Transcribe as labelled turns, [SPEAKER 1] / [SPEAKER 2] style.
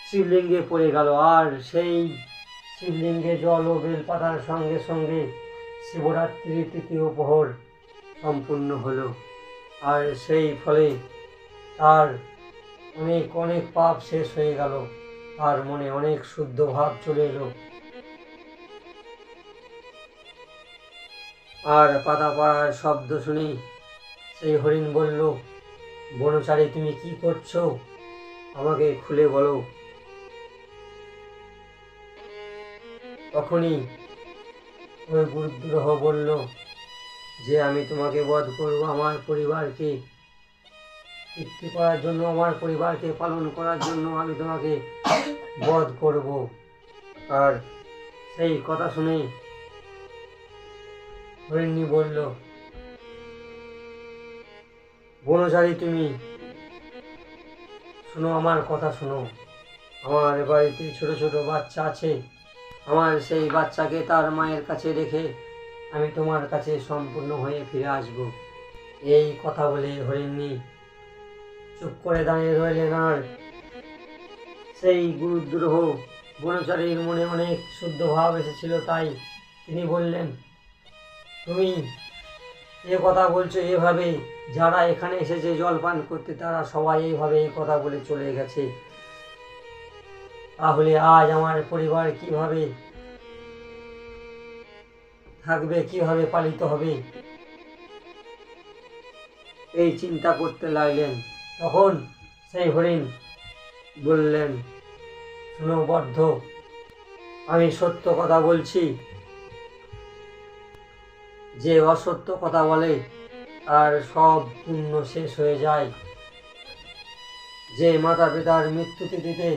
[SPEAKER 1] শিবলিঙ্গে পড়ে গেল। আর সেই শিবলিঙ্গে জল ও বেলপাতার সঙ্গে সঙ্গে শিবরাত্রির তৃতীয় প্রহর সম্পূর্ণ হলো। আর সেই ফলে তার অনেক অনেক পাপ শেষ হয়ে গেল, তার মনে অনেক শুদ্ধ ভাব চলে এলো। আর পাতা পড়ার শব্দ শুনে সেই হরিণ বলল, বনচারী তুমি কি করছো, আমাকে খুলে বলো। তখনই ওই গুরুগ্রহ বলল যে আমি তোমাকে বধ করবো, আমার পরিবারকে তৃপ্তি করার জন্য, আমার পরিবারকে পালন করার জন্য আমি তোমাকে বধ করব। আর সেই কথা শুনে হরিণী বলল, বনচারী তুমি শোনো, আমার কথা শোনো। আমার বাড়িতে ছোট ছোট বাচ্চা আছে, আমার সেই বাচ্চাকে তার মায়ের কাছে রেখে আমি তোমার কাছে সম্পূর্ণ হয়ে ফিরে আসব। এই কথা বলে হরিণী চুপ করে দাঁড়িয়ে রইলেন। আর সেই গুরুদ্রোহ বনচারীর মনে অনেক শুদ্ধ ভাব এসেছিল, তাই তিনি বললেন, তুমি এ কথা বলছো এভাবে, যারা এখানে এসেছে জল পান করতে তারা সবাই এইভাবে এই কথা বলে চলে গেছে, তাহলে আজ আমার পরিবার কিভাবে থাকবে, কিভাবে পালিত হবে, এই চিন্তা করতে লাগলেন। তখন সেই হরিণ বললেন, শুনো বদ্ধ, আমি সত্য কথা বলছি, যে অসত্য কথা বলে তার সব পুণ্য শেষ হয়ে যায়। যে মাতা পিতার মৃত্যু তিথিতে